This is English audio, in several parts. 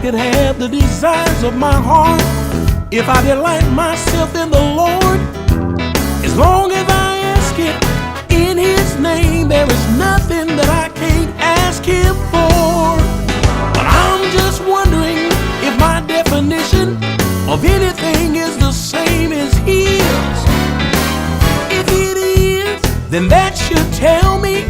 could have the desires of my heart, if I delight myself in the Lord, as long as I ask it in His name, there is nothing that I can't ask Him for. But I'm just wondering if my definition of anything is the same as His. If it is, then that should tell me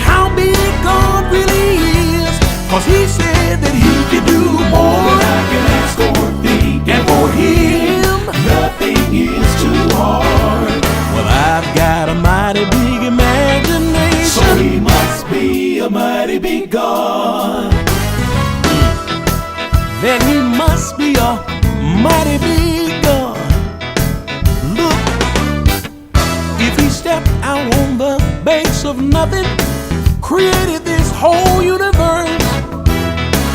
how big God really is. 'Cause He said that He could do more than I can ask or think, and for Him nothing is too hard. Well, I've got a mighty big imagination, so He must be a mighty big God. Then He must be a mighty big God. Look, if He stepped out on the banks of nothing, created this whole universe,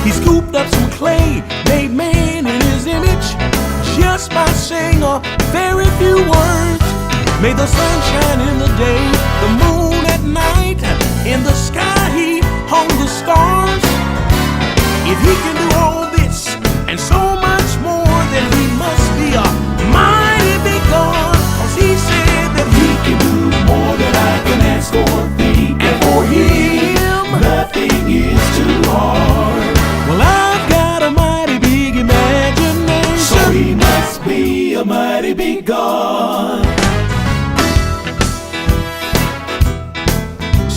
He scooped up some clay, made man in His image, just by saying a very few words. Made the sun shine in the day, the moon at night, in the sky He hung the stars. If He can do all this and so much more, then He must be a mighty big God. 'Cause He said that He can do more than I can ask or think, and for Him nothing is too hard. Well, I've got a mighty big imagination, so He must be a mighty big God.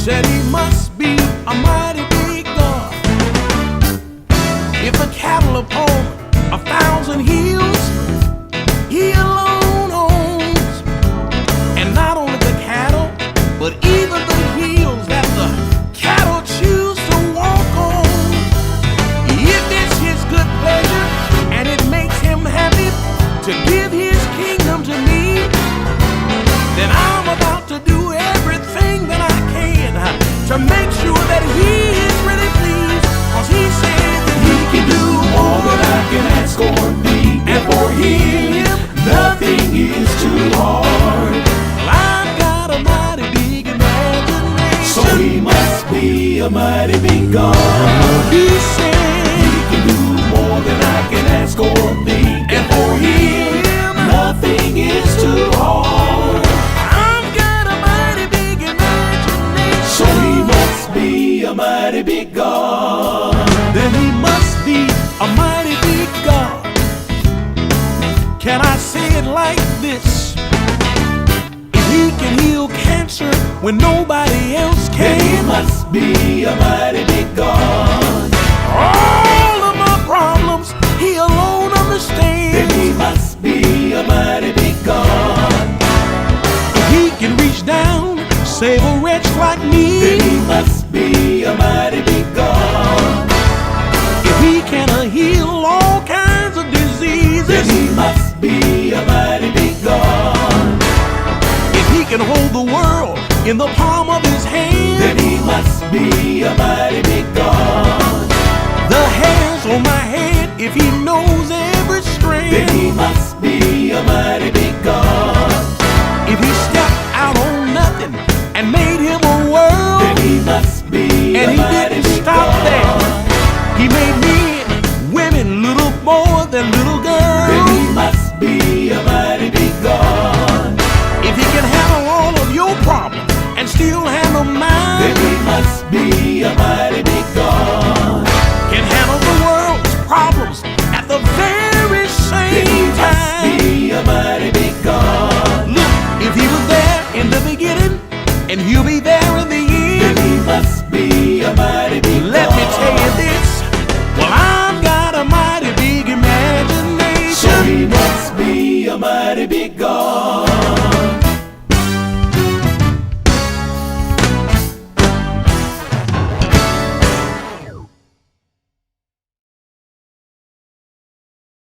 Said He must be a mighty big God. If the cattle upon 1,000 hills He alone owns, and not only the cattle, but even the hills that the cattle choose to walk on. If it's His good pleasure and it makes Him happy to give His kingdom to me, then I'm about to do everything that I can to make sure that He is really pleased. 'Cause He said that He can do more than I can ask or think, and for Him nothing is too hard. Well, I've got a mighty big imagination, so He must be a mighty big God. He said He can do more than I can ask or think, and for Him nothing is too hard. I've got a mighty big imagination, so He must be a mighty big God. Then He must be a mighty big God. Can I say it like this? If He can heal cancer when nobody else Then He can, must be a mighty big God. all of my problems He alone Then understands. He must be a mighty big God. If He can reach down, save a wretch like Then me, He must be a mighty big God. if He can heal all kinds of Then diseases, He must be a mighty big God. if He can hold the world in the palm of His hand, Then He must be a mighty big God. the hairs on my head, if He knows every Then strand, He must be a mighty big God. if He stepped out on nothing and made Him a world, Then He must be and a He mighty didn't big stop God. there, He made men, women, little more than little Then girls. He must be a mighty big God. If He can handle all of your problems and still handle Then mine, He must be a mighty big God. can handle the world's problems at the very Then He same must time. be a mighty big God. Look, if He was there in the beginning, and He'll be there in